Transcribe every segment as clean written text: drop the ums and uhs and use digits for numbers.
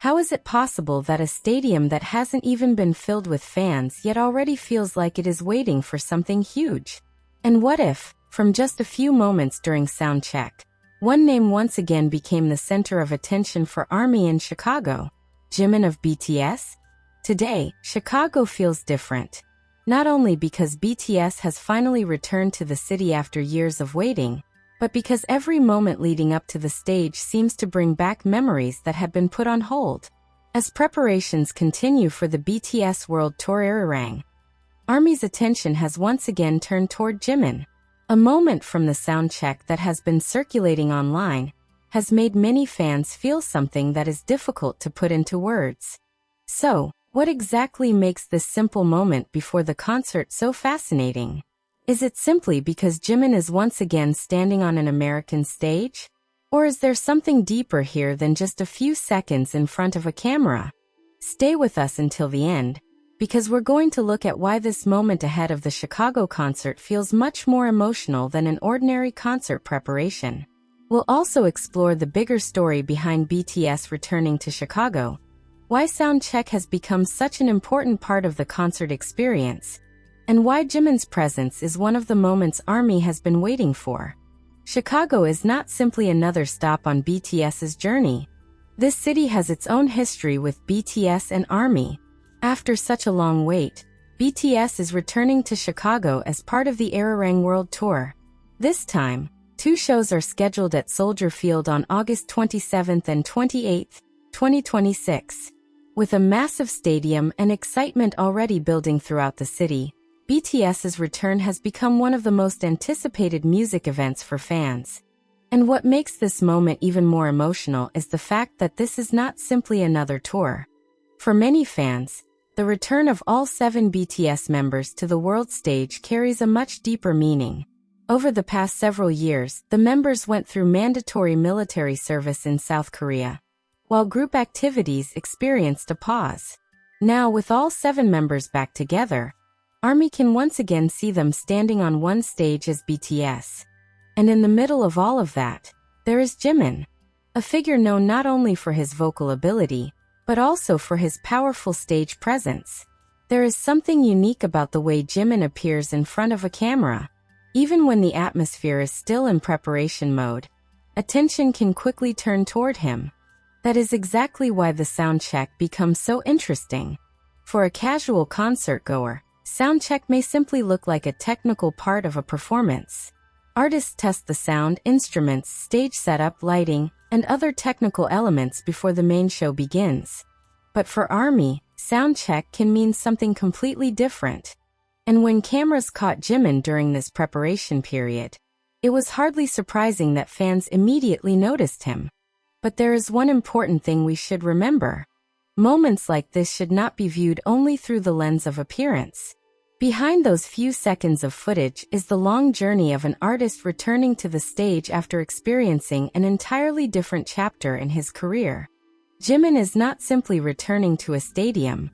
How is it possible that a stadium that hasn't even been filled with fans yet already feels like it is waiting for something huge? And what if, from just a few moments during soundcheck, one name once again became the center of attention for ARMY in Chicago? Jimin of BTS? Today, Chicago feels different. Not only because BTS has finally returned to the city after years of waiting, but because every moment leading up to the stage seems to bring back memories that had been put on hold. As preparations continue for the BTS World Tour ARIRANG, ARMY's attention has once again turned toward Jimin. A moment from the soundcheck that has been circulating online has made many fans feel something that is difficult to put into words. So, what exactly makes this simple moment before the concert so fascinating? Is it simply because Jimin is once again standing on an American stage? Or is there something deeper here than just a few seconds in front of a camera? Stay with us until the end, because we're going to look at why this moment ahead of the Chicago concert feels much more emotional than an ordinary concert preparation. We'll also explore the bigger story behind BTS returning to Chicago, why soundcheck has become such an important part of the concert experience, and why Jimin's presence is one of the moments ARMY has been waiting for. Chicago is not simply another stop on BTS's journey. This city has its own history with BTS and ARMY. After such a long wait, BTS is returning to Chicago as part of the ARIRANG World Tour. This time, 2 shows are scheduled at Soldier Field on August 27th and 28th, 2026. With a massive stadium and excitement already building throughout the city, BTS's return has become one of the most anticipated music events for fans. And what makes this moment even more emotional is the fact that this is not simply another tour. For many fans, the return of all 7 BTS members to the world stage carries a much deeper meaning. Over the past several years, the members went through mandatory military service in South Korea, while group activities experienced a pause. Now, with all 7 members back together, ARMY can once again see them standing on one stage as BTS. And in the middle of all of that, there is Jimin, a figure known not only for his vocal ability, but also for his powerful stage presence. There is something unique about the way Jimin appears in front of a camera. Even when the atmosphere is still in preparation mode, attention can quickly turn toward him. That is exactly why the soundcheck becomes so interesting. For a casual concert goer, soundcheck may simply look like a technical part of a performance. Artists test the sound, instruments, stage setup, lighting, and other technical elements before the main show begins. But for ARMY, soundcheck can mean something completely different. And when cameras caught Jimin during this preparation period, it was hardly surprising that fans immediately noticed him. But there is one important thing we should remember. Moments like this should not be viewed only through the lens of appearance. Behind those few seconds of footage is the long journey of an artist returning to the stage after experiencing an entirely different chapter in his career. Jimin is not simply returning to a stadium.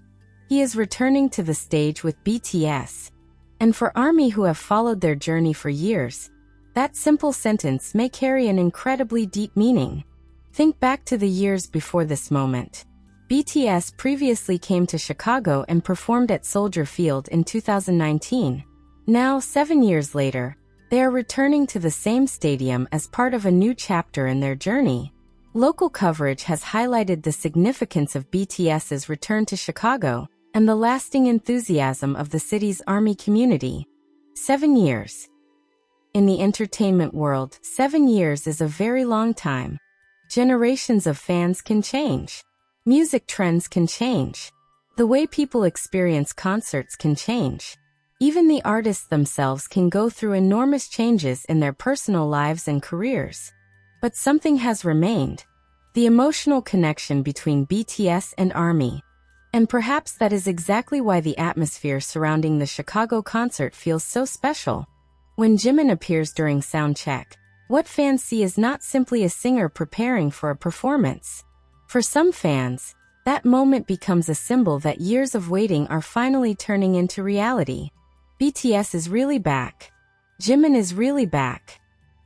He is returning to the stage with BTS. And for ARMY who have followed their journey for years, that simple sentence may carry an incredibly deep meaning. Think back to the years before this moment. BTS previously came to Chicago and performed at Soldier Field in 2019. Now, 7 years later, they are returning to the same stadium as part of a new chapter in their journey. Local coverage has highlighted the significance of BTS's return to Chicago and the lasting enthusiasm of the city's ARMY community. 7 years. In the entertainment world, 7 years is a very long time. Generations of fans can change. Music trends can change. The way people experience concerts can change. Even the artists themselves can go through enormous changes in their personal lives and careers. But something has remained: the emotional connection between BTS and ARMY. And perhaps that is exactly why the atmosphere surrounding the Chicago concert feels so special. When Jimin appears during soundcheck, what fans see is not simply a singer preparing for a performance. For some fans, that moment becomes a symbol that years of waiting are finally turning into reality. BTS is really back. Jimin is really back.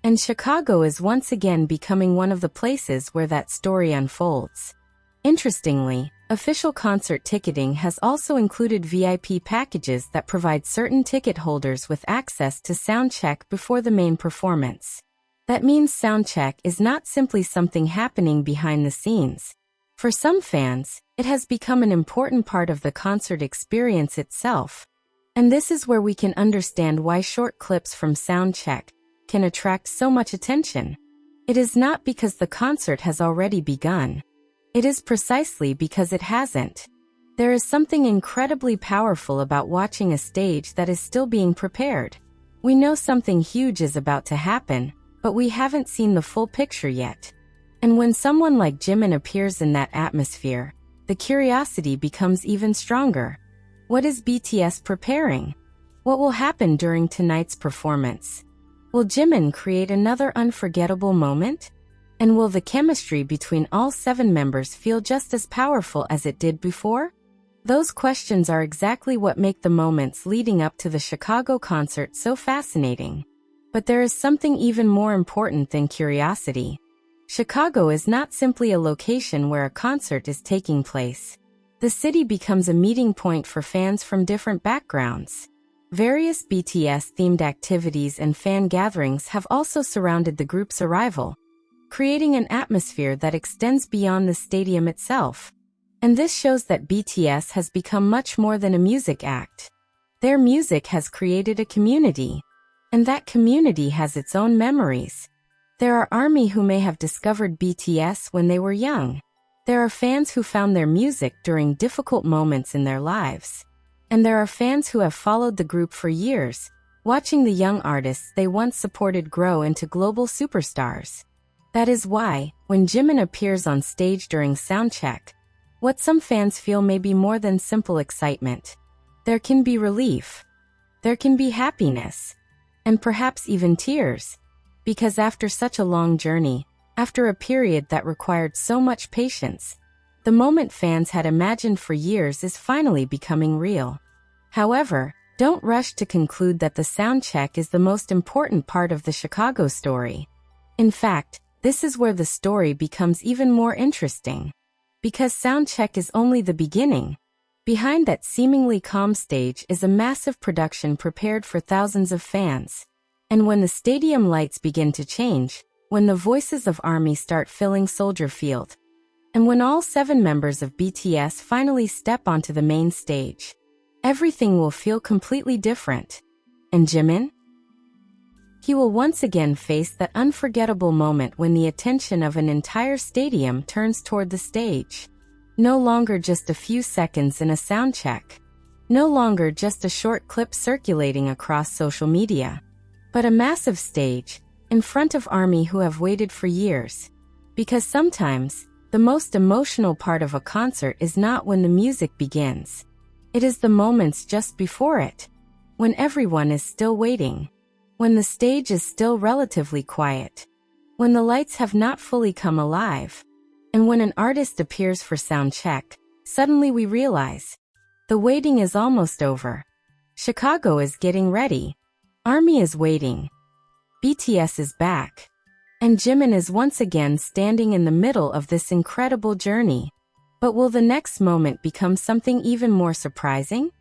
And Chicago is once again becoming one of the places where that story unfolds. Interestingly, official concert ticketing has also included VIP packages that provide certain ticket holders with access to soundcheck before the main performance. That means soundcheck is not simply something happening behind the scenes. For some fans, it has become an important part of the concert experience itself. And this is where we can understand why short clips from soundcheck can attract so much attention. It is not because the concert has already begun. It is precisely because it hasn't. There is something incredibly powerful about watching a stage that is still being prepared. We know something huge is about to happen, but we haven't seen the full picture yet. And when someone like Jimin appears in that atmosphere, the curiosity becomes even stronger. What is BTS preparing? What will happen during tonight's performance? Will Jimin create another unforgettable moment? And will the chemistry between all 7 members feel just as powerful as it did before? Those questions are exactly what make the moments leading up to the Chicago concert so fascinating. But there is something even more important than curiosity. Chicago is not simply a location where a concert is taking place. The city becomes a meeting point for fans from different backgrounds. Various BTS-themed activities and fan gatherings have also surrounded the group's arrival, creating an atmosphere that extends beyond the stadium itself. And this shows that BTS has become much more than a music act. Their music has created a community, and that community has its own memories. There are ARMY who may have discovered BTS when they were young. There are fans who found their music during difficult moments in their lives. And there are fans who have followed the group for years, watching the young artists they once supported grow into global superstars. That is why, when Jimin appears on stage during soundcheck, what some fans feel may be more than simple excitement. There can be relief. There can be happiness. And perhaps even tears. Because after such a long journey, after a period that required so much patience, the moment fans had imagined for years is finally becoming real. However, don't rush to conclude that the soundcheck is the most important part of the Chicago story. In fact, this is where the story becomes even more interesting. Because soundcheck is only the beginning. Behind that seemingly calm stage is a massive production prepared for thousands of fans. And when the stadium lights begin to change, when the voices of ARMY start filling Soldier Field, and when all 7 members of BTS finally step onto the main stage, everything will feel completely different. And Jimin? He will once again face that unforgettable moment when the attention of an entire stadium turns toward the stage. No longer just a few seconds in a soundcheck. No longer just a short clip circulating across social media. But a massive stage, in front of ARMY who have waited for years. Because sometimes, the most emotional part of a concert is not when the music begins. It is the moments just before it. When everyone is still waiting. When the stage is still relatively quiet. When the lights have not fully come alive. And when an artist appears for soundcheck, suddenly we realize. The waiting is almost over. Chicago is getting ready. ARMY is waiting. BTS is back. And Jimin is once again standing in the middle of this incredible journey. But will the next moment become something even more surprising?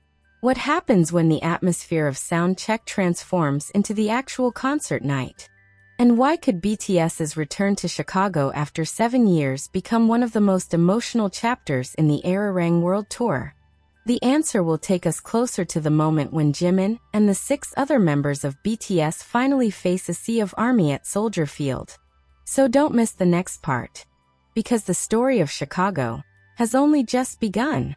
What happens when the atmosphere of soundcheck transforms into the actual concert night? And why could BTS's return to Chicago after 7 years become one of the most emotional chapters in the ARIRANG World Tour? The answer will take us closer to the moment when Jimin and the 6 other members of BTS finally face a sea of ARMY at Soldier Field. So don't miss the next part. Because the story of Chicago has only just begun.